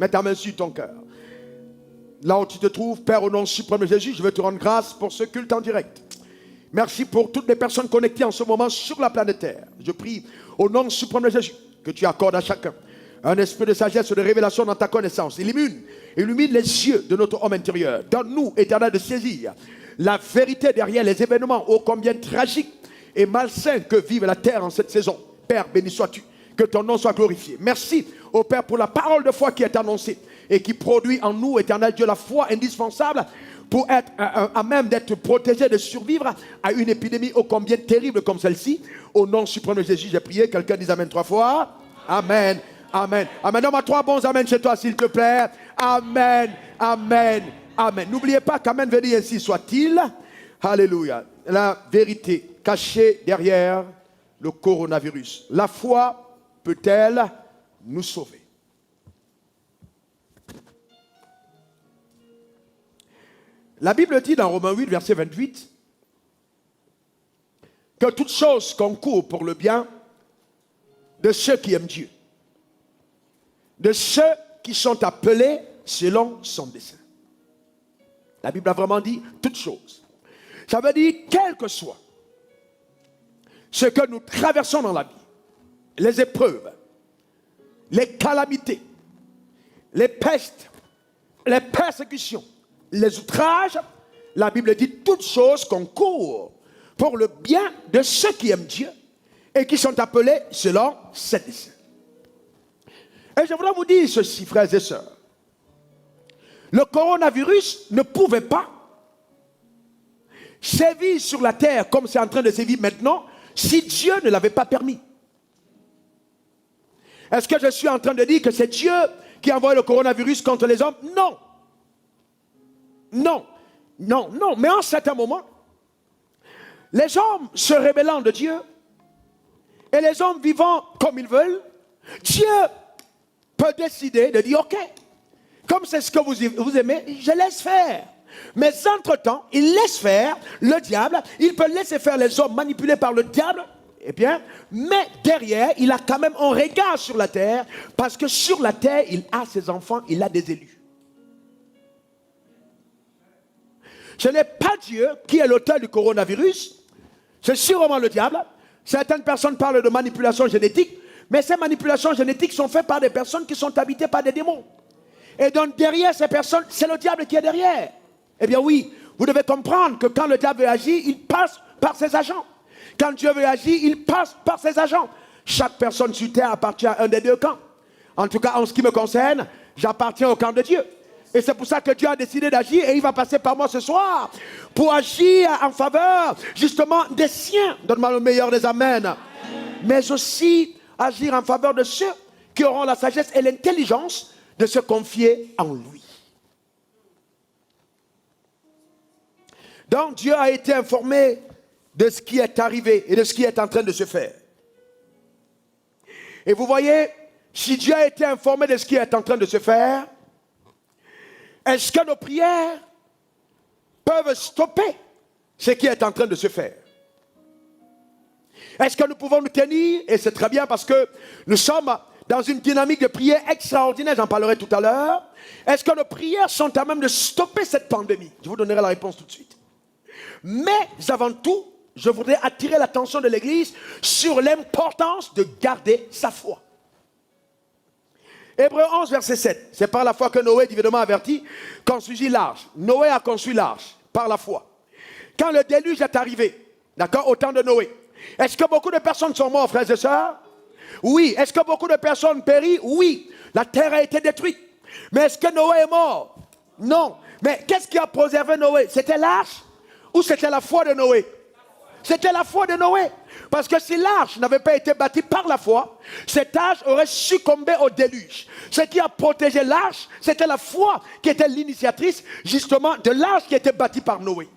Mets ta main sur ton cœur. Là où tu te trouves, Père, au nom suprême de Jésus, je veux te rendre grâce pour ce culte en direct. Merci pour toutes les personnes connectées en ce moment sur la planète Terre. Je prie au nom suprême de Jésus que tu accordes à chacun un esprit de sagesse et de révélation dans ta connaissance. Illumine les yeux de notre homme intérieur. Donne-nous, Éternel, de saisir la vérité derrière les événements ô combien tragiques et malsains que vive la terre en cette saison. Père, béni sois-tu. Que ton nom soit glorifié. Merci au Père pour la parole de foi qui est annoncée et qui produit en nous, Éternel Dieu, la foi indispensable pour être à même d'être protégé, de survivre à une épidémie ô combien terrible comme celle-ci. Au nom suprême de Jésus, j'ai prié. Quelqu'un dise Amen 3 fois. Amen. Amen. Amen. Donne-moi 3 bons Amen chez toi, s'il te plaît. Amen. Amen. Amen. N'oubliez pas qu'Amen veut dire ainsi soit-il. Alléluia. La vérité cachée derrière le coronavirus. La foi peut-elle nous sauver? La Bible dit dans Romains 8, verset 28, que toute chose concourt pour le bien de ceux qui aiment Dieu, de ceux qui sont appelés selon son dessein. La Bible a vraiment dit toute chose. Ça veut dire quel que soit ce que nous traversons dans la vie, les épreuves, les calamités, les pestes, les persécutions, les outrages, la Bible dit toutes choses concourent pour le bien de ceux qui aiment Dieu et qui sont appelés selon ses desseins. Et je voudrais vous dire ceci, frères et sœurs. Le coronavirus ne pouvait pas sévir sur la terre comme c'est en train de sévir maintenant si Dieu ne l'avait pas permis. Est-ce que je suis en train de dire que c'est Dieu qui envoie le coronavirus contre les hommes? Non. Non. Non, non. Mais en un certain moment, les hommes se rebellant de Dieu et les hommes vivant comme ils veulent, Dieu peut décider de dire ok, comme c'est ce que vous aimez, je laisse faire. Mais entre-temps, il laisse faire le diable, il peut laisser faire les hommes manipulés par le diable, eh bien, mais derrière, il a quand même un regard sur la terre, parce que sur la terre, il a ses enfants, il a des élus. Ce n'est pas Dieu qui est l'auteur du coronavirus, c'est sûrement le diable. Certaines personnes parlent de manipulation génétique, mais ces manipulations génétiques sont faites par des personnes qui sont habitées par des démons. Et donc derrière ces personnes, c'est le diable qui est derrière. Eh bien oui, vous devez comprendre que quand le diable veut agir, il passe par ses agents. Quand Dieu veut agir, il passe par ses agents. Chaque personne sur terre appartient à un des deux camps. En tout cas, en ce qui me concerne, j'appartiens au camp de Dieu. Et c'est pour ça que Dieu a décidé d'agir et il va passer par moi ce soir pour agir en faveur justement des siens. Donne-moi le meilleur des amens. Mais aussi agir en faveur de ceux qui auront la sagesse et l'intelligence de se confier en lui. Donc Dieu a été informé de ce qui est arrivé et de ce qui est en train de se faire. Et vous voyez, si Dieu a été informé de ce qui est en train de se faire, est-ce que nos prières peuvent stopper ce qui est en train de se faire? Est-ce que nous pouvons nous tenir? Et c'est très bien parce que nous sommes dans une dynamique de prière extraordinaire, j'en parlerai tout à l'heure. Est-ce que nos prières sont à même de stopper cette pandémie? Je vous donnerai la réponse tout de suite. Mais avant tout, je voudrais attirer l'attention de l'Église sur l'importance de garder sa foi. Hébreux 11, verset 7. C'est par la foi que Noé, divinement averti, construisit l'arche. Noé a construit l'arche par la foi. Quand le déluge est arrivé, d'accord, au temps de Noé, est-ce que beaucoup de personnes sont mortes, frères et sœurs? Oui. Est-ce que beaucoup de personnes périssent? Oui. La terre a été détruite. Mais est-ce que Noé est mort? Non. Mais qu'est-ce qui a préservé Noé? C'était l'arche ou c'était la foi de Noé? C'était la foi de Noé. Parce que si l'arche n'avait pas été bâtie par la foi, cette arche aurait succombé au déluge. Ce qui a protégé l'arche, c'était la foi qui était l'initiatrice justement de l'arche qui était bâtie par Noé.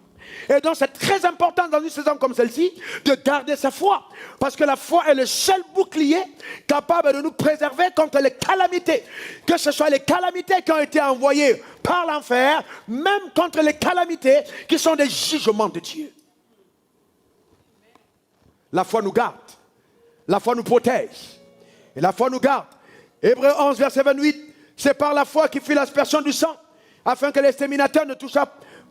Et donc c'est très important dans une saison comme celle-ci de garder sa foi. Parce que la foi est le seul bouclier capable de nous préserver contre les calamités. Que ce soit les calamités qui ont été envoyées par l'enfer, même contre les calamités qui sont des jugements de Dieu. La foi nous garde. La foi nous protège. Et la foi nous garde. Hébreux 11, verset 28. C'est par la foi qu'il fit l'aspersion du sang, afin que l'exterminateur ne touchât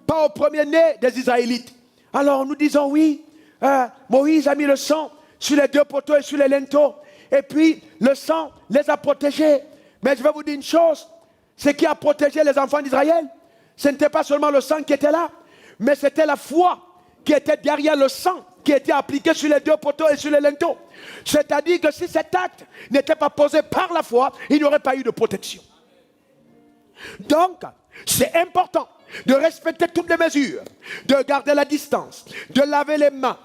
pas au premier-né des Israélites. Alors nous disons oui, Moïse a mis le sang sur les deux poteaux et sur les linteaux, et puis le sang les a protégés. Mais je vais vous dire une chose, ce qui a protégé les enfants d'Israël, ce n'était pas seulement le sang qui était là, mais c'était la foi qui était derrière le sang qui était appliqué sur les deux poteaux et sur les linteaux. C'est-à-dire que si cet acte n'était pas posé par la foi, il n'y aurait pas eu de protection. Donc, c'est important de respecter toutes les mesures, de garder la distance, de laver les mains,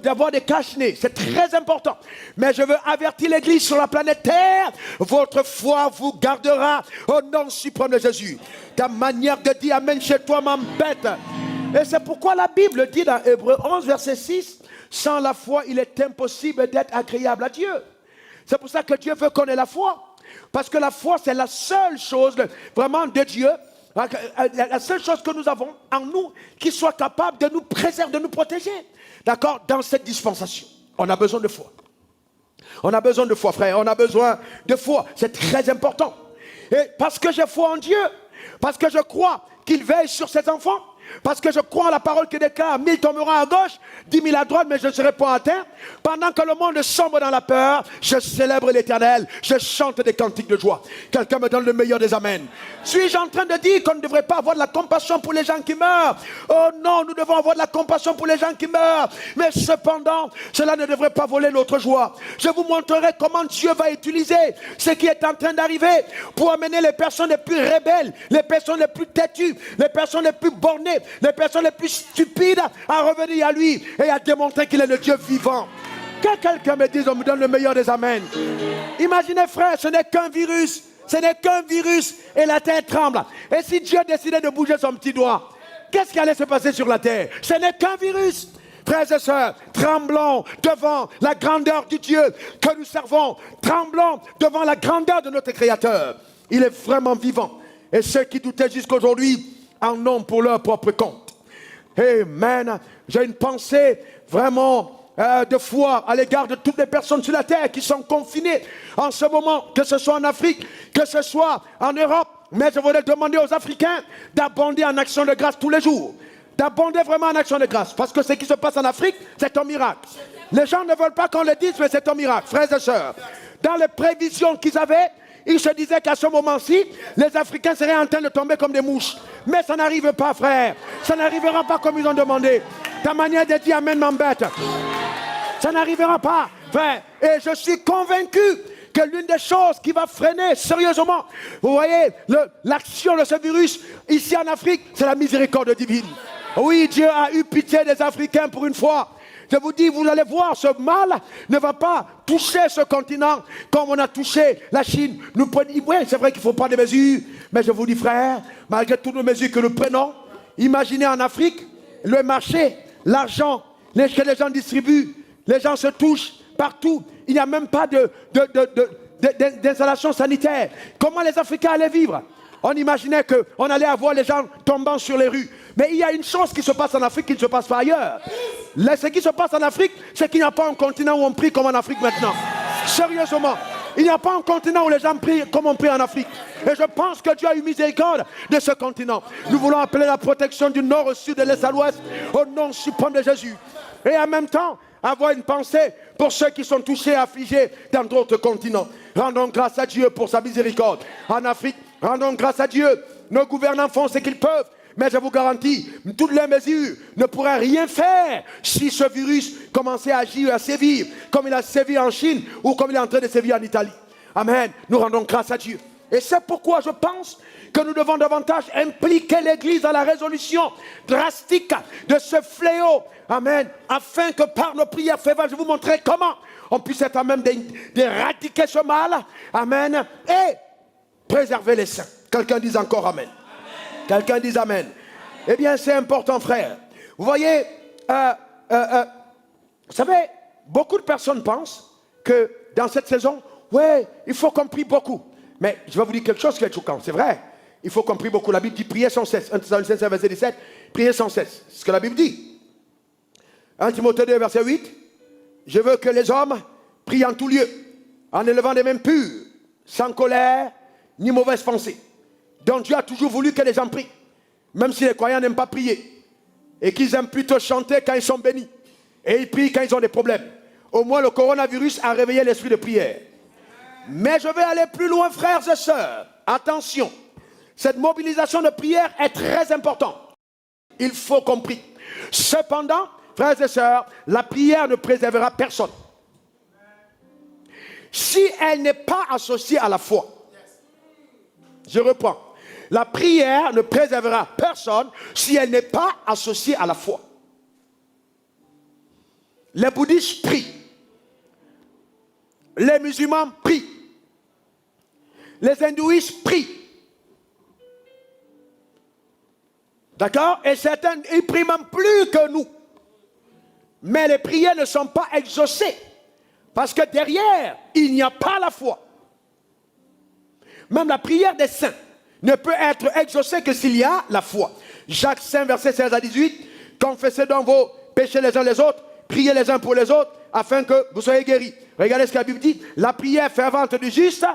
d'avoir des cache-nez. C'est très important. Mais je veux avertir l'Église sur la planète Terre, votre foi vous gardera au nom suprême de Jésus. Ta manière de dire Amen chez toi m'embête. Et c'est pourquoi la Bible dit dans Hébreux 11, verset 6, sans la foi, il est impossible d'être agréable à Dieu. C'est pour ça que Dieu veut qu'on ait la foi. Parce que la foi, c'est la seule chose vraiment de Dieu, la seule chose que nous avons en nous qui soit capable de nous préserver, de nous protéger. D'accord? Dans cette dispensation, on a besoin de foi. On a besoin de foi, frère. On a besoin de foi. C'est très important. Et parce que j'ai foi en Dieu, parce que je crois qu'il veille sur ses enfants, parce que je crois à la parole qui déclare 1000 tomberont à gauche, 10 000 à droite, mais je ne serai pas atteint. Pendant que le monde sombre dans la peur, je célèbre l'Éternel, je chante des cantiques de joie. Quelqu'un me donne le meilleur des amens. Suis-je en train de dire qu'on ne devrait pas avoir de la compassion pour les gens qui meurent? Oh non, nous devons avoir de la compassion pour les gens qui meurent. Mais cependant, cela ne devrait pas voler notre joie. Je vous montrerai comment Dieu va utiliser ce qui est en train d'arriver pour amener les personnes les plus rebelles, les personnes les plus têtues, les personnes les plus bornées, les personnes les plus stupides à revenir à lui et à démontrer qu'il est le Dieu vivant. Que quelqu'un me dise, on me donne le meilleur des amens. Imaginez, frère, ce n'est qu'un virus. Ce n'est qu'un virus et la terre tremble. Et si Dieu décidait de bouger son petit doigt, qu'est-ce qui allait se passer sur la terre? Ce n'est qu'un virus. Frères et sœurs, tremblons devant la grandeur du Dieu que nous servons. Tremblons devant la grandeur de notre Créateur. Il est vraiment vivant. Et ceux qui doutaient jusqu'aujourd'hui en ont pour leur propre compte. Amen. J'ai une pensée vraiment de foi à l'égard de toutes les personnes sur la terre qui sont confinées en ce moment, que ce soit en Afrique, que ce soit en Europe. Mais je voudrais demander aux Africains d'abonder en action de grâce tous les jours. D'abonder vraiment en action de grâce. Parce que ce qui se passe en Afrique, c'est un miracle. Les gens ne veulent pas qu'on le dise, mais c'est un miracle, frères et sœurs. Dans les prévisions qu'ils avaient, ils se disaient qu'à ce moment-ci, les Africains seraient en train de tomber comme des mouches. Mais ça n'arrive pas, frère. Ça n'arrivera pas comme ils ont demandé. Ta manière de dire Amen m'embête. Ça n'arrivera pas, frère. Et je suis convaincu que l'une des choses qui va freiner sérieusement, vous voyez, l'action de ce virus ici en Afrique, c'est la miséricorde divine. Oui, Dieu a eu pitié des Africains pour une fois. Je vous dis, vous allez voir, ce mal ne va pas toucher ce continent comme on a touché la Chine. Oui, c'est vrai qu'il faut prendre des mesures, mais je vous dis, frère, malgré toutes les mesures que nous prenons, imaginez en Afrique, le marché, l'argent que les gens distribuent, les gens se touchent partout. Il n'y a même pas d'installation sanitaire. Comment les Africains allaient vivre? On imaginait qu'on allait avoir les gens tombant sur les rues. Mais il y a une chose qui se passe en Afrique qui ne se passe pas ailleurs. Ce qui se passe en Afrique, c'est qu'il n'y a pas un continent où on prie comme en Afrique maintenant. Sérieusement. Il n'y a pas un continent où les gens prient comme on prie en Afrique. Et je pense que Dieu a eu miséricorde de ce continent. Nous voulons appeler la protection du nord au sud, de l'est à l'ouest, au nom suprême de Jésus. Et en même temps, avoir une pensée pour ceux qui sont touchés et affligés dans d'autres continents. Rendons grâce à Dieu pour sa miséricorde. En Afrique, rendons grâce à Dieu. Nos gouvernants font ce qu'ils peuvent. Mais je vous garantis, toutes les mesures ne pourraient rien faire si ce virus commençait à agir, à sévir, comme il a sévi en Chine ou comme il est en train de sévir en Italie. Amen. Nous rendons grâce à Dieu. Et c'est pourquoi je pense que nous devons davantage impliquer l'Église dans la résolution drastique de ce fléau. Amen. Afin que par nos prières ferventes, je vous montrerai comment on puisse être à même d'éradiquer ce mal. Amen. Et préserver les saints. Quelqu'un dise encore Amen. Quelqu'un dise Amen. Eh bien, c'est important, frère. Vous voyez, vous savez, beaucoup de personnes pensent que dans cette saison, ouais, il faut qu'on prie beaucoup. Mais je vais vous dire quelque chose qui est choquant. C'est vrai, il faut qu'on prie beaucoup. La Bible dit prier sans cesse. 1 Thessaloniciens verset 17, prier sans cesse. C'est ce que la Bible dit. 1 Timothée 2 verset 8, je veux que les hommes prient en tout lieu, en élevant des mains pures, sans colère, ni mauvaise pensée. Donc Dieu a toujours voulu que les gens prient, même si les croyants n'aiment pas prier, et qu'ils aiment plutôt chanter quand ils sont bénis, et ils prient quand ils ont des problèmes. Au moins le coronavirus a réveillé l'esprit de prière. Mais je vais aller plus loin, frères et sœurs. Attention, cette mobilisation de prière est très importante. Il faut qu'on prie. Cependant, frères et sœurs, la prière ne préservera personne si elle n'est pas associée à la foi. Je reprends. La prière ne préservera personne si elle n'est pas associée à la foi. Les bouddhistes prient. Les musulmans prient. Les hindouistes prient. D'accord? Et certains, ils prient même plus que nous. Mais les prières ne sont pas exaucées. Parce que derrière, il n'y a pas la foi. Même la prière des saints ne peut être exaucée que s'il y a la foi. Jacques 5, verset 16 à 18. Confessez donc vos péchés les uns les autres, priez les uns pour les autres, afin que vous soyez guéris. Regardez ce que la Bible dit. La prière fervente du juste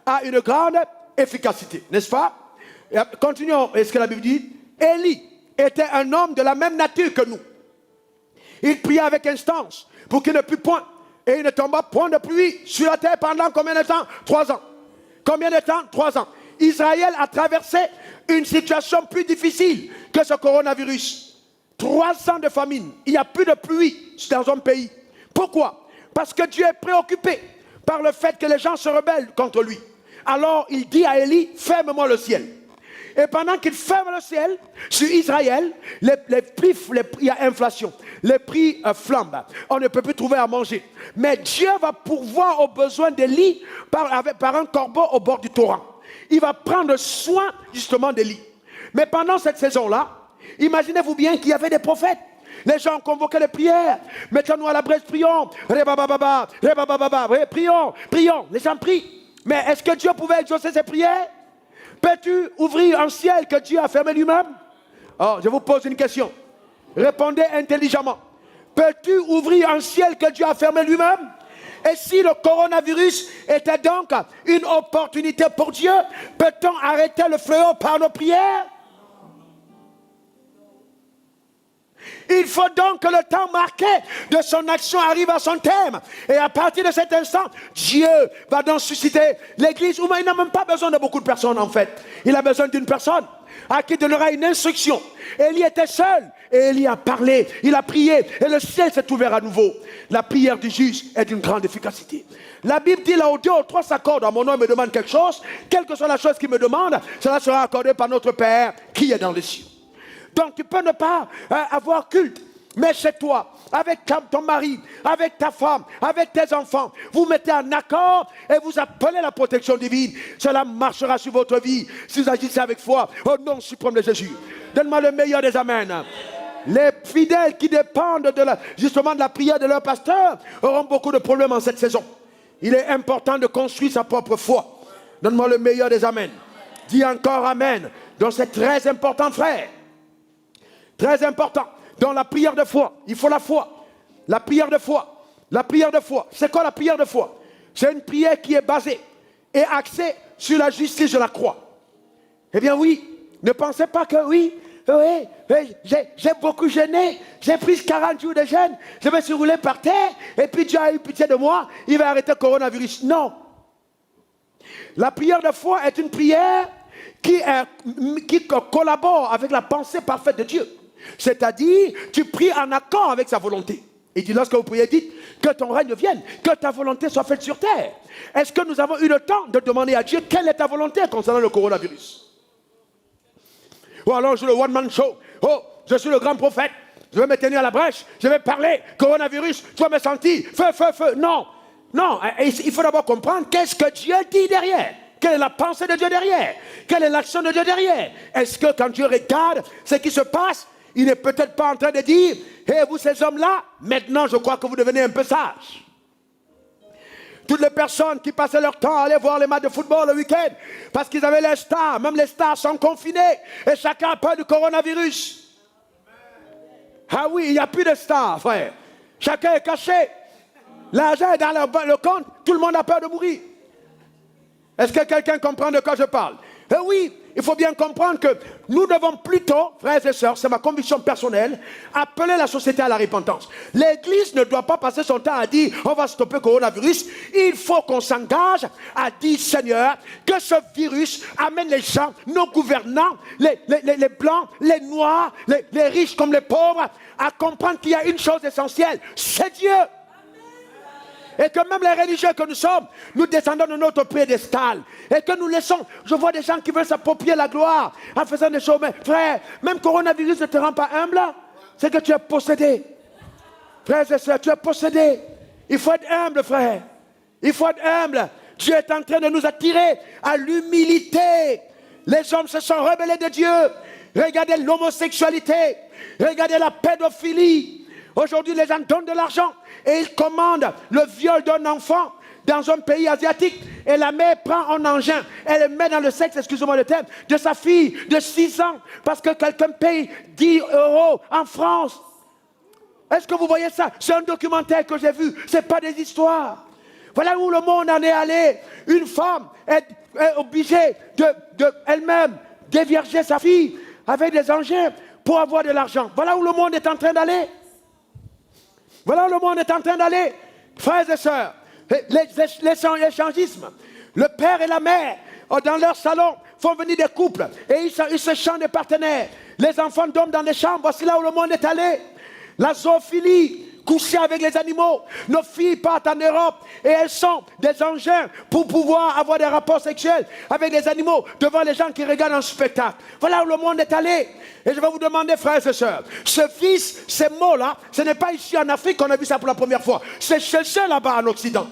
a une grande efficacité. N'est-ce pas? Continuons. Et ce que la Bible dit. Élie était un homme de la même nature que nous. Il priait avec instance pour qu'il ne plût point. Et il ne tomba point de pluie sur la terre pendant combien de temps? 3 ans. Combien de temps? 3 ans. Israël a traversé une situation plus difficile que ce coronavirus. 3 ans de famine. Il n'y a plus de pluie dans un pays. Pourquoi? Parce que Dieu est préoccupé par le fait que les gens se rebellent contre lui. Alors il dit à Élie, ferme-moi le ciel. Et pendant qu'il ferme le ciel sur Israël, il y a inflation. Les prix flambent. On ne peut plus trouver à manger. Mais Dieu va pourvoir aux besoins d'Élie par un corbeau au bord du torrent. Il va prendre soin justement d'Élie. Mais pendant cette saison-là, imaginez-vous bien qu'il y avait des prophètes. Les gens ont convoqué les prières. Mettons-nous à la brèche, prions. Prions, prions. Les gens prient. Mais est-ce que Dieu pouvait exaucer ces prières? Peux-tu ouvrir un ciel que Dieu a fermé lui-même? Oh, je vous pose une question. Répondez intelligemment. Peux-tu ouvrir un ciel que Dieu a fermé lui-même? Et si le coronavirus était donc une opportunité pour Dieu, peut-on arrêter le fléau par nos prières? Il faut donc que le temps marqué de son action arrive à son terme. Et à partir de cet instant, Dieu va donc susciter l'église. Où il n'a même pas besoin de beaucoup de personnes en fait. Il a besoin d'une personne à qui il donnera une instruction. Élie était seul. Et Élie a parlé, il a prié. Et le ciel s'est ouvert à nouveau. La prière du juste est d'une grande efficacité. La Bible dit là où 2 ou 3 s'accordent en mon nom et me demandent quelque chose, quelle que soit la chose qu'il me demande, cela sera accordé par notre Père qui est dans les cieux. Donc tu peux ne pas avoir culte, mais chez toi, avec ton mari, avec ta femme, avec tes enfants, vous mettez en accord et vous appelez la protection divine. Cela marchera sur votre vie si vous agissez avec foi au nom suprême de Jésus. Donne-moi le meilleur des amens. Les fidèles qui dépendent justement de la prière de leur pasteur auront beaucoup de problèmes en cette saison. Il est important de construire sa propre foi. Donne-moi le meilleur des amens. Dis encore amen. Donc c'est très important, frère. Très important. Dans la prière de foi, il faut la foi. La prière de foi. La prière de foi. C'est quoi la prière de foi? C'est une prière qui est basée et axée sur la justice de la croix. Eh bien oui, ne pensez pas que oui, j'ai beaucoup jeûné, j'ai pris 40 jours de jeûne, je me suis roulé par terre, et puis Dieu a eu pitié de moi, il va arrêter le coronavirus. Non. La prière de foi est une prière qui collabore avec la pensée parfaite de Dieu. C'est-à-dire, tu pries en accord avec sa volonté. Il dit, lorsque vous priez, dites que ton règne vienne, que ta volonté soit faite sur terre. Est-ce que nous avons eu le temps de demander à Dieu quelle est ta volonté concernant le coronavirus? Ou alors je suis le one-man show. Oh, je suis le grand prophète. Je vais me tenir à la brèche. Je vais parler. Coronavirus, tu vas me sentir. Feu, feu, feu. Non. Non. Il faut d'abord comprendre qu'est-ce que Dieu dit derrière. Quelle est la pensée de Dieu derrière? Quelle est l'action de Dieu derrière? Est-ce que quand Dieu regarde ce qui se passe, il n'est peut-être pas en train de dire, hé, vous ces hommes-là, maintenant je crois que vous devenez un peu sages. Toutes les personnes qui passaient leur temps à aller voir les matchs de football le week-end, parce qu'ils avaient les stars, même les stars sont confinés, et chacun a peur du coronavirus. Ah oui, il n'y a plus de stars, frère. Chacun est caché. L'argent est dans le compte, tout le monde a peur de mourir. Est-ce que quelqu'un comprend de quoi je parle? Eh oui, il faut bien comprendre que nous devons plutôt, frères et sœurs, c'est ma conviction personnelle, appeler la société à la repentance. L'Église ne doit pas passer son temps à dire on va stopper le coronavirus. Il faut qu'on s'engage à dire, Seigneur, que ce virus amène les gens, nos gouvernants, les blancs, les noirs, les riches comme les pauvres, à comprendre qu'il y a une chose essentielle, c'est Dieu. Et que même les religieux que nous sommes, nous descendons de notre piédestal. Et que nous laissons, je vois des gens qui veulent s'approprier la gloire en faisant des choses. Mais frère, même coronavirus ne te rend pas humble. C'est que tu es possédé. Frères et sœurs, tu es possédé. Il faut être humble, frère. Il faut être humble. Dieu est en train de nous attirer à l'humilité. Les hommes se sont rebellés de Dieu. Regardez l'homosexualité. Regardez la pédophilie. Aujourd'hui, les gens donnent de l'argent et ils commandent le viol d'un enfant dans un pays asiatique. Et la mère prend un engin, elle le met dans le sexe, excusez-moi le terme, de sa fille de 6 ans parce que quelqu'un paye 10 € en France. Est-ce que vous voyez ça? C'est un documentaire que j'ai vu, ce n'est pas des histoires. Voilà où le monde en est allé. Une femme est obligée de elle-même dévierger sa fille avec des engins pour avoir de l'argent. Voilà où le monde est en train d'aller. Voilà où le monde est en train d'aller. Frères et sœurs, l'échangisme. Le père et la mère, dans leur salon, font venir des couples et ils se changent des partenaires. Les enfants dorment dans les chambres. Voici là où le monde est allé. La zoophilie, coucher avec les animaux. Nos filles partent en Europe et elles sont des engins pour pouvoir avoir des rapports sexuels avec les animaux devant les gens qui regardent un spectacle. Voilà où le monde est allé. Et je vais vous demander, frères et sœurs, ce vice, ces mots-là, ce n'est pas ici en Afrique qu'on a vu ça pour la première fois. C'est cherché là-bas en Occident.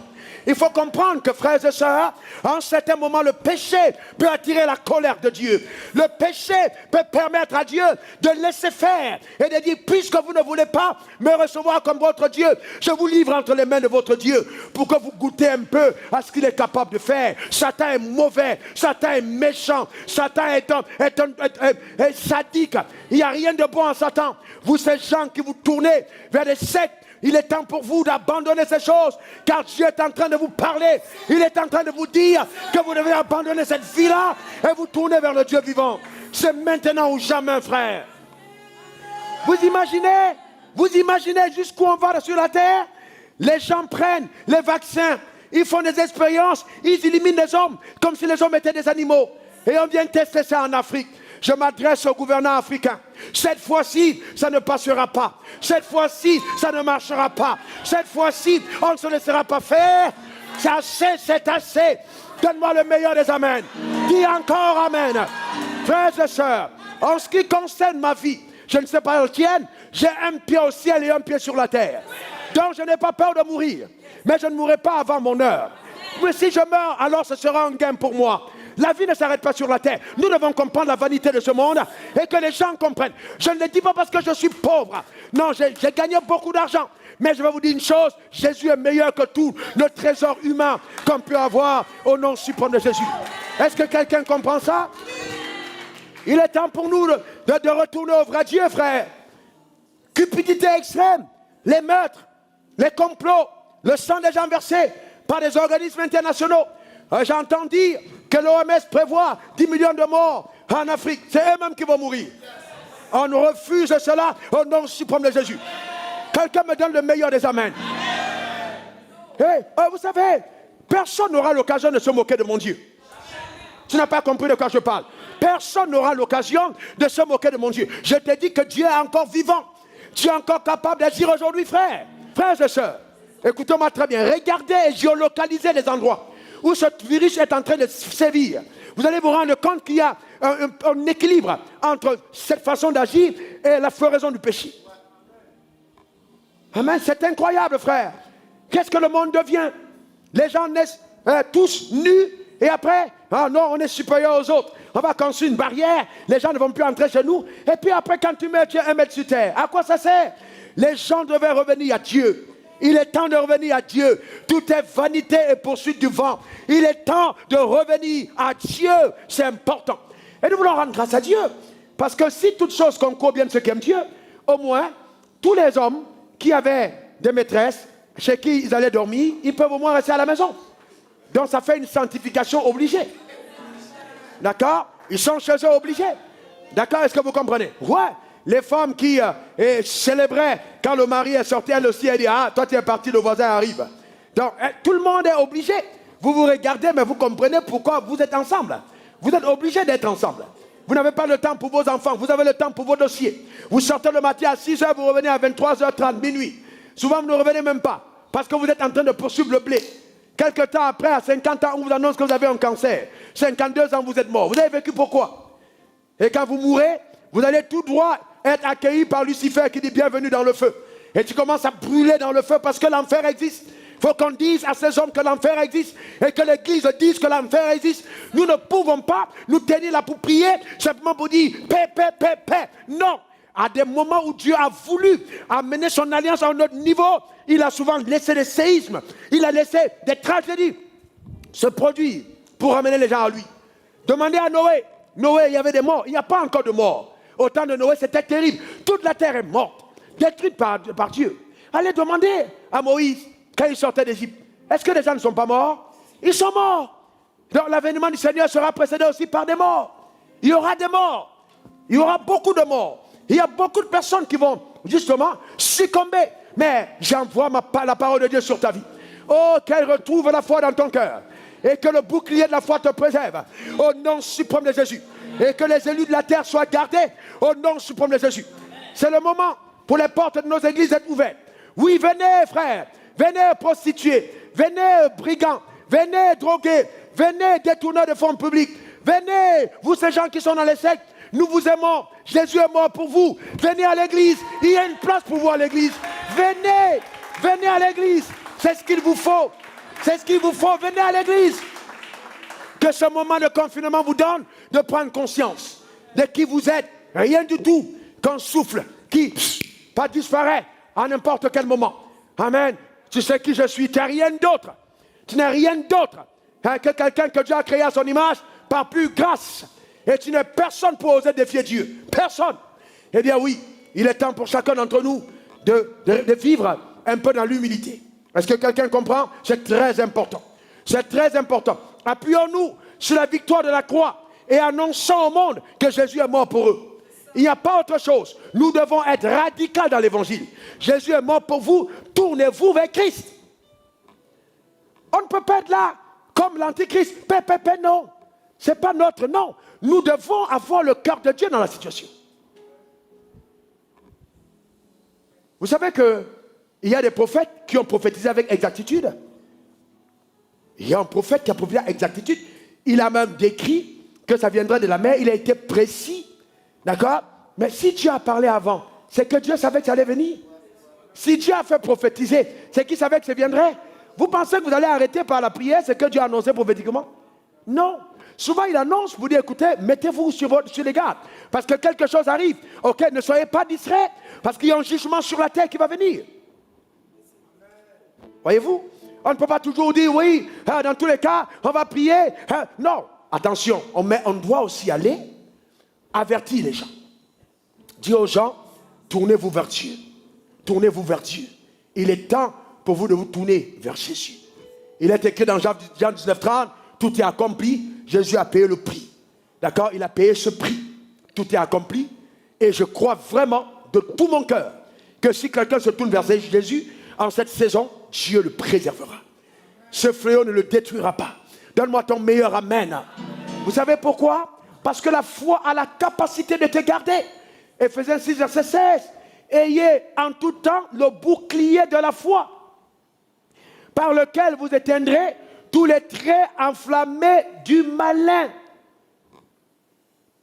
Il faut comprendre que, frères et sœurs, en certains moments, le péché peut attirer la colère de Dieu. Le péché peut permettre à Dieu de laisser faire et de dire, puisque vous ne voulez pas me recevoir comme votre Dieu, je vous livre entre les mains de votre Dieu pour que vous goûtez un peu à ce qu'il est capable de faire. Satan est mauvais, Satan est méchant, Satan est sadique. Il n'y a rien de bon en Satan. Vous, ces gens qui vous tournez vers des sectes, il est temps pour vous d'abandonner ces choses, car Dieu est en train de vous parler. Il est en train de vous dire que vous devez abandonner cette vie-là et vous tourner vers le Dieu vivant. C'est maintenant ou jamais, frère. Vous imaginez jusqu'où on va sur la terre? Les gens prennent les vaccins, ils font des expériences, ils éliminent les hommes comme si les hommes étaient des animaux. Et on vient tester ça en Afrique. Je m'adresse au gouvernement africain. Cette fois-ci, ça ne passera pas. Cette fois-ci, ça ne marchera pas. Cette fois-ci, on ne se laissera pas faire. C'est assez, c'est assez. Donne-moi le meilleur des amens. Dis encore amen. Frères et sœurs, en ce qui concerne ma vie, je ne sais pas la tienne, j'ai un pied au ciel et un pied sur la terre. Donc je n'ai pas peur de mourir. Mais je ne mourrai pas avant mon heure. Mais si je meurs, alors ce sera un gain pour moi. La vie ne s'arrête pas sur la terre. Nous devons comprendre la vanité de ce monde et que les gens comprennent. Je ne le dis pas parce que je suis pauvre. Non, j'ai gagné beaucoup d'argent. Mais je vais vous dire une chose, Jésus est meilleur que tout le trésor humain qu'on peut avoir au nom suprême de Jésus. Est-ce que quelqu'un comprend ça? Il est temps pour nous de retourner au vrai Dieu, frère. Cupidité extrême, les meurtres, les complots, le sang des gens versés par des organismes internationaux. J'entends dire que l'OMS prévoit 10 millions de morts en Afrique. C'est eux-mêmes qui vont mourir. On refuse cela au nom suprême de Jésus. Quelqu'un me donne le meilleur des amens. Vous savez, personne n'aura l'occasion de se moquer de mon Dieu. Tu n'as pas compris de quoi je parle. Personne n'aura l'occasion de se moquer de mon Dieu. Je te dis que Dieu est encore vivant. Dieu est encore capable d'agir aujourd'hui, frère. Frères et sœurs, écoutez-moi très bien. Regardez et géolocalisez les endroits où ce virus est en train de sévir. Vous allez vous rendre compte qu'il y a un équilibre entre cette façon d'agir et la floraison du péché. Amen, c'est incroyable, frère. Qu'est-ce que le monde devient? Les gens naissent tous nus et après, ah non, on est supérieur aux autres. On va construire une barrière, les gens ne vont plus entrer chez nous. Et puis après, quand tu meurs, tu es 1 mètre sur terre. À quoi ça sert? Les gens devaient revenir à Dieu. Il est temps de revenir à Dieu. Tout est vanité et poursuite du vent. Il est temps de revenir à Dieu. C'est important. Et nous voulons rendre grâce à Dieu. Parce que si toutes choses concourent bien de ceux qui aiment Dieu, au moins, tous les hommes qui avaient des maîtresses, chez qui ils allaient dormir, ils peuvent au moins rester à la maison. Donc ça fait une sanctification obligée. D'accord? Ils sont chez eux obligés. D'accord? Est-ce que vous comprenez? Ouais. Les femmes qui célébraient quand le mari est sorti, elle aussi, elle dit, ah, toi tu es parti, le voisin arrive. Donc, tout le monde est obligé. Vous vous regardez, mais vous comprenez pourquoi vous êtes ensemble. Vous êtes obligés d'être ensemble. Vous n'avez pas le temps pour vos enfants, vous avez le temps pour vos dossiers. Vous sortez le matin à 6h, vous revenez à 23h30, minuit. Souvent, vous ne revenez même pas, parce que vous êtes en train de poursuivre le blé. Quelque temps après, à 50 ans, on vous annonce que vous avez un cancer. 52 ans, vous êtes mort. Vous avez vécu pourquoi? Et quand vous mourrez, vous allez tout droit être accueilli par Lucifer qui dit bienvenue dans le feu. Et tu commences à brûler dans le feu parce que l'enfer existe. Il faut qu'on dise à ces hommes que l'enfer existe et que l'église dise que l'enfer existe. Nous ne pouvons pas nous tenir là pour prier simplement pour dire paix, paix, paix, paix. Non. À des moments où Dieu a voulu amener son alliance à un autre niveau, il a souvent laissé des séismes, il a laissé des tragédies se produire pour amener les gens à lui. Demandez à Noé. Noé, il y avait des morts. Il n'y a pas encore de morts. Au temps de Noé, c'était terrible. Toute la terre est morte, détruite par Dieu. Allez demander à Moïse, quand il sortait d'Égypte, est-ce que les gens ne sont pas morts? Ils sont morts. Donc l'avènement du Seigneur sera précédé aussi par des morts. Il y aura des morts. Il y aura beaucoup de morts. Il y a beaucoup de personnes qui vont justement succomber. Mais j'envoie la parole de Dieu sur ta vie. Oh, qu'elle retrouve la foi dans ton cœur. Et que le bouclier de la foi te préserve. Au nom suprême de Jésus. Et que les élus de la terre soient gardés. Au nom suprême de Jésus. C'est le moment pour les portes de nos églises d'être ouvertes. Oui, venez frères. Venez prostituées. Venez brigands. Venez drogués. Venez détourneurs de fonds publics. Venez, vous ces gens qui sont dans les sectes. Nous vous aimons. Jésus est mort pour vous. Venez à l'église. Il y a une place pour vous à l'église. Venez. Venez à l'église. C'est ce qu'il vous faut. C'est ce qu'il vous faut. Venez à l'église. Que ce moment de confinement vous donne de prendre conscience de qui vous êtes. Rien du tout. Qu'un souffle qui pas disparaît à n'importe quel moment. Amen. Tu sais qui je suis. Tu n'es rien d'autre. Tu n'es rien d'autre que quelqu'un que Dieu a créé à son image par plus grâce. Et tu n'es personne pour oser défier Dieu. Personne. Eh bien oui, il est temps pour chacun d'entre nous de vivre un peu dans l'humilité. Est-ce que quelqu'un comprend? C'est très important. C'est très important. Appuyons-nous sur la victoire de la croix et annonçons au monde que Jésus est mort pour eux. Il n'y a pas autre chose. Nous devons être radicaux dans l'évangile. Jésus est mort pour vous. Tournez-vous vers Christ. On ne peut pas être là comme l'antichrist. Non. Ce n'est pas notre nom. Nous devons avoir le cœur de Dieu dans la situation. Vous savez qu'il y a des prophètes qui ont prophétisé avec exactitude. Il y a un prophète qui a prophétisé avec exactitude. Il a même décrit que ça viendrait de la mer. Il a été précis. D'accord? Mais si Dieu a parlé avant, c'est que Dieu savait que ça allait venir. Si Dieu a fait prophétiser, c'est qu'il savait que ça viendrait. Vous pensez que vous allez arrêter par la prière, c'est que Dieu a annoncé prophétiquement? Non. Souvent, il annonce, vous dit, écoutez, mettez-vous sur les gardes. Parce que quelque chose arrive. Ok, ne soyez pas distraits. Parce qu'il y a un jugement sur la terre qui va venir. Voyez-vous? On ne peut pas toujours dire, oui, dans tous les cas, on va prier. Non, attention, on doit aussi aller avertir les gens. Dire aux gens, tournez-vous vers Dieu. Tournez-vous vers Dieu. Il est temps pour vous de vous tourner vers Jésus. Il est écrit dans Jean 19:30, tout est accompli. Jésus a payé le prix. D'accord? Il a payé ce prix. Tout est accompli. Et je crois vraiment de tout mon cœur que si quelqu'un se tourne vers Jésus, en cette saison, Dieu le préservera. Ce fléau ne le détruira pas. Donne-moi ton meilleur amen. Vous savez pourquoi? Parce que la foi a la capacité de te garder. Éphésiens 6, verset 16. Ayez en tout temps le bouclier de la foi, par lequel vous éteindrez tous les traits enflammés du malin.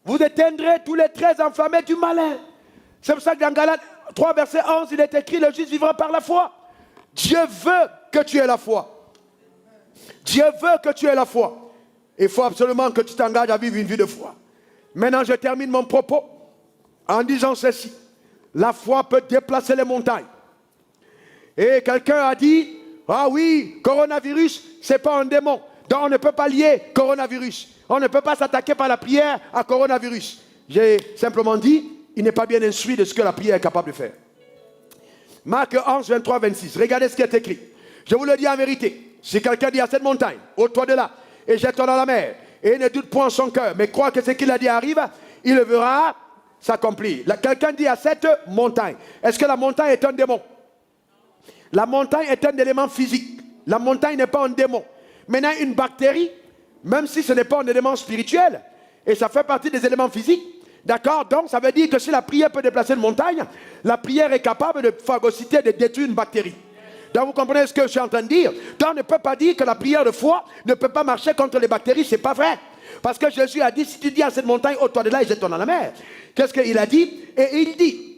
Vous éteindrez tous les traits enflammés du malin. C'est pour ça que dans Galates 3, verset 11, il est écrit, le juste vivra par la foi. Dieu veut que tu aies la foi. Dieu veut que tu aies la foi. Il faut absolument que tu t'engages à vivre une vie de foi. Maintenant, je termine mon propos en disant ceci. La foi peut déplacer les montagnes. Et quelqu'un a dit, ah oui, coronavirus, ce n'est pas un démon. Donc on ne peut pas lier coronavirus. On ne peut pas s'attaquer par la prière à coronavirus. J'ai simplement dit, il n'est pas bien instruit de ce que la prière est capable de faire. Marc 11, 23, 26. Regardez ce qui est écrit. Je vous le dis en vérité. Si quelqu'un dit à cette montagne, ôte-toi de là, et jette-toi dans la mer, et ne doute point en son cœur, mais croit que ce qu'il a dit arrive, il le verra s'accomplir. Quelqu'un dit à cette montagne, est-ce que la montagne est un démon? La montagne est un élément physique. La montagne n'est pas un démon. Maintenant, une bactérie, même si ce n'est pas un élément spirituel, et ça fait partie des éléments physiques, d'accord? Donc, ça veut dire que si la prière peut déplacer une montagne, la prière est capable de phagocyter, de détruire une bactérie. Donc, vous comprenez ce que je suis en train de dire? Donc, on ne peut pas dire que la prière de foi ne peut pas marcher contre les bactéries, ce n'est pas vrai. Parce que Jésus a dit, si tu dis à cette montagne, ôte-toi de là et jette-toi dans la mer. Qu'est-ce qu'il a dit? Et il dit,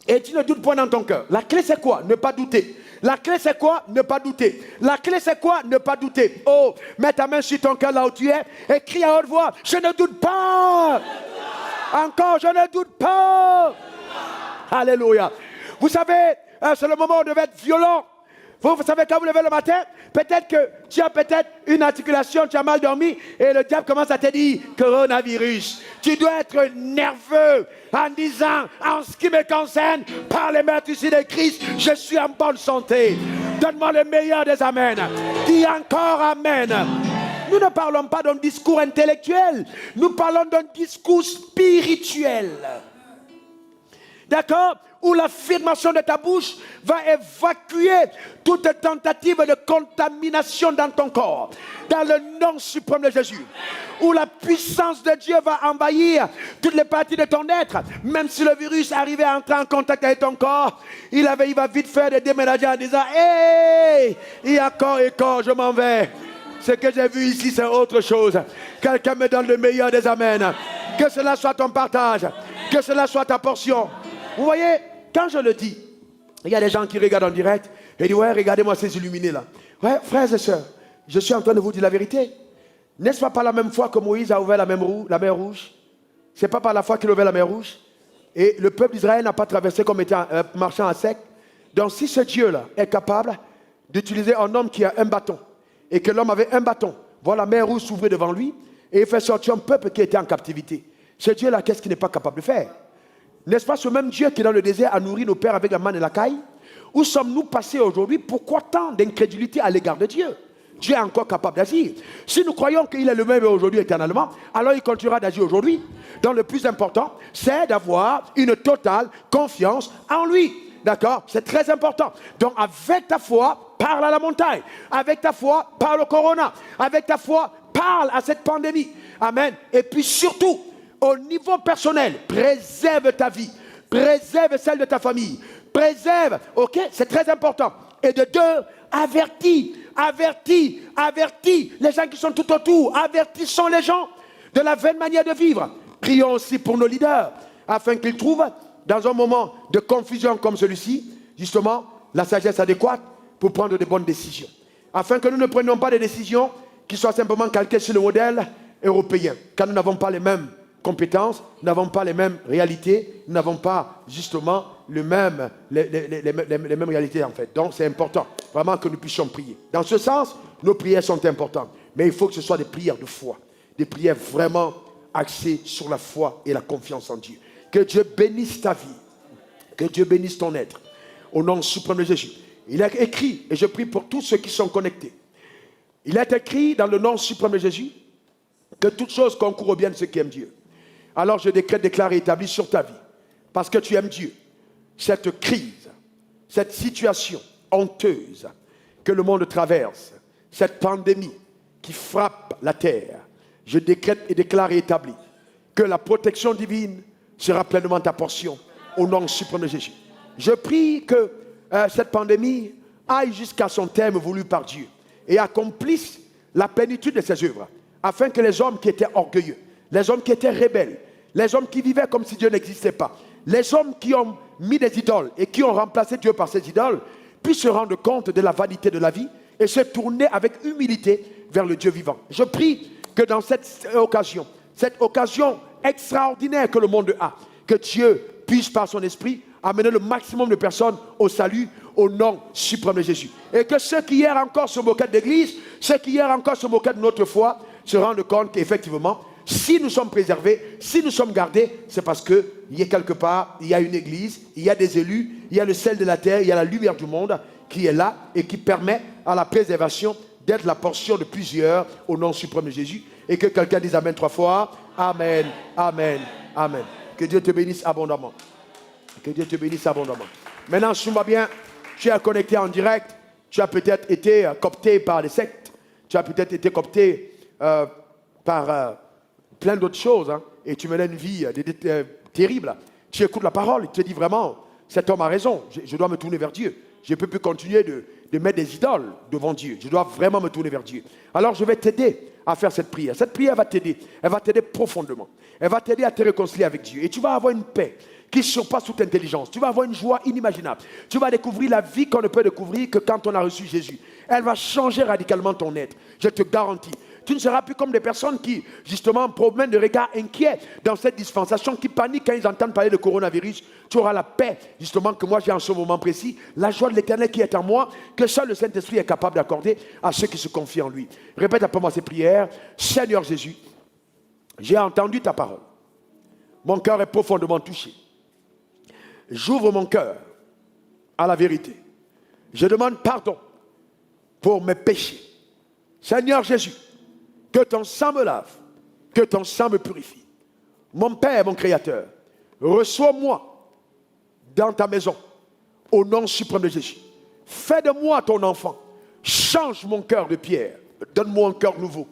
et tu ne doutes point dans ton cœur. La clé c'est quoi? Ne pas douter. La clé c'est quoi? Ne pas douter. La clé c'est quoi? Ne pas douter. Oh, mets ta main sur ton cœur là où tu es et crie à haute voix, je ne doute pas. Encore, je ne doute pas. Alléluia. Vous savez, c'est le moment où on devait être violent. Vous savez, quand vous levez le matin, peut-être que tu as peut-être une articulation, tu as mal dormi, et le diable commence à te dire, coronavirus. Tu dois être nerveux en disant, en ce qui me concerne, par les meurtrissures de Christ, je suis en bonne santé. Donne-moi le meilleur des amens. Dis encore amen. Nous ne parlons pas d'un discours intellectuel, nous parlons d'un discours spirituel. D'accord? Où l'affirmation de ta bouche va évacuer toute tentative de contamination dans ton corps. Dans le nom suprême de Jésus. Où la puissance de Dieu va envahir toutes les parties de ton être. Même si le virus arrivait à entrer en contact avec ton corps, il va vite faire des déménager en disant, hey, il y a corps et corps, je m'en vais. Ce que j'ai vu ici, c'est autre chose. Quelqu'un me donne le meilleur des amens. Que cela soit ton partage. Que cela soit ta portion. Vous voyez, quand je le dis, il y a des gens qui regardent en direct et disent, ouais, regardez-moi ces illuminés là. Ouais, frères et sœurs, je suis en train de vous dire la vérité. N'est-ce pas par la même fois que Moïse a ouvert la mer rouge? C'est pas par la foi qu'il a ouvert la mer rouge? Et le peuple d'Israël n'a pas traversé comme étant marchant à sec. Donc si ce Dieu-là est capable d'utiliser un homme qui a un bâton, et que l'homme avait un bâton, voilà la mer rouge s'ouvrir devant lui, et il fait sortir un peuple qui était en captivité. Ce Dieu-là, qu'est-ce qu'il n'est pas capable de faire? N'est-ce pas ce même Dieu qui dans le désert a nourri nos pères avec la manne et la caille? Où sommes-nous passés aujourd'hui? Pourquoi tant d'incrédulité à l'égard de Dieu? Dieu est encore capable d'agir. Si nous croyons qu'il est le même aujourd'hui éternellement, alors il continuera d'agir aujourd'hui. Donc le plus important, c'est d'avoir une totale confiance en lui. D'accord? C'est très important. Donc avec ta foi, parle à la montagne. Avec ta foi, parle au corona. Avec ta foi, parle à cette pandémie. Amen. Et puis surtout, au niveau personnel, préserve ta vie, préserve celle de ta famille, préserve, ok, c'est très important. Et de deux, avertis les gens qui sont tout autour, avertissons les gens de la vaine manière de vivre. Prions aussi pour nos leaders, afin qu'ils trouvent, dans un moment de confusion comme celui-ci, justement, la sagesse adéquate pour prendre de bonnes décisions. Afin que nous ne prenions pas des décisions qui soient simplement calquées sur le modèle européen, car nous n'avons pas les mêmes compétences, nous n'avons pas les mêmes réalités, nous n'avons pas justement les mêmes réalités en fait. Donc c'est important vraiment que nous puissions prier. Dans ce sens, nos prières sont importantes, mais il faut que ce soit des prières de foi, des prières vraiment axées sur la foi et la confiance en Dieu. Que Dieu bénisse ta vie, que Dieu bénisse ton être, au nom suprême de Jésus. Il est écrit, et je prie pour tous ceux qui sont connectés, il est écrit dans le nom suprême de Jésus que toutes choses concourent au bien de ceux qui aiment Dieu. Alors je décrète, déclare et établis sur ta vie, parce que tu aimes Dieu, cette crise, cette situation honteuse que le monde traverse, cette pandémie qui frappe la terre, je décrète et déclare et établis que la protection divine sera pleinement ta portion, au nom suprême de Jésus. Je prie que cette pandémie aille jusqu'à son terme voulu par Dieu et accomplisse la plénitude de ses œuvres, afin que les hommes qui étaient orgueilleux, les hommes qui étaient rebelles, les hommes qui vivaient comme si Dieu n'existait pas, les hommes qui ont mis des idoles et qui ont remplacé Dieu par ces idoles, puissent se rendre compte de la vanité de la vie et se tourner avec humilité vers le Dieu vivant. Je prie que dans cette occasion extraordinaire que le monde a, que Dieu puisse par son esprit amener le maximum de personnes au salut, au nom suprême de Jésus. Et que ceux qui hier encore se moquaient de l'Église, ceux qui hier encore se moquaient de notre foi, se rendent compte qu'effectivement, si nous sommes préservés, si nous sommes gardés, c'est parce qu'il y a quelque part, il y a une église, il y a des élus, il y a le sel de la terre, il y a la lumière du monde qui est là et qui permet à la préservation d'être la portion de plusieurs au nom suprême de Jésus. Et que quelqu'un dise Amen 3 fois. Amen, Amen, Amen. Que Dieu te bénisse abondamment. Que Dieu te bénisse abondamment. Maintenant, si tu vas bien, tu es connecté en direct. Tu as peut-être été coopté par les sectes. Tu as peut-être été coopté par plein d'autres choses. Hein, et tu menais une vie terrible. Tu écoutes la parole et tu te dis vraiment, cet homme a raison. Je dois me tourner vers Dieu. Je ne peux plus continuer de mettre des idoles devant Dieu. Je dois vraiment me tourner vers Dieu. Alors je vais t'aider à faire cette prière. Cette prière va t'aider. Elle va t'aider profondément. Elle va t'aider à te réconcilier avec Dieu. Et tu vas avoir une paix qui surpasse toute intelligence. Tu vas avoir une joie inimaginable. Tu vas découvrir la vie qu'on ne peut découvrir que quand on a reçu Jésus. Elle va changer radicalement ton être. Je te garantis. Tu ne seras plus comme des personnes qui, justement, promènent de regards inquiets dans cette dispensation, qui paniquent quand ils entendent parler de coronavirus. Tu auras la paix, justement, que moi j'ai en ce moment précis, la joie de l'Éternel qui est en moi, que seul le Saint-Esprit est capable d'accorder à ceux qui se confient en lui. Répète après moi ces prières. Seigneur Jésus, j'ai entendu ta parole. Mon cœur est profondément touché. J'ouvre mon cœur à la vérité. Je demande pardon pour mes péchés. Seigneur Jésus, que ton sang me lave, que ton sang me purifie. Mon Père, mon Créateur, reçois-moi dans ta maison, au nom suprême de Jésus. Fais de moi ton enfant. Change mon cœur de pierre. Donne-moi un cœur nouveau.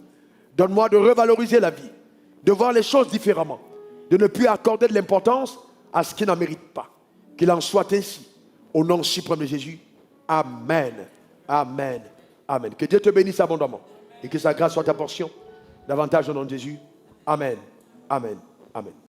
Donne-moi de revaloriser la vie, de voir les choses différemment, de ne plus accorder de l'importance à ce qui n'en mérite pas. Qu'il en soit ainsi, au nom suprême de Jésus. Amen, amen, amen. Que Dieu te bénisse abondamment et que sa grâce soit ta portion davantage au nom de Jésus. Amen, amen, amen.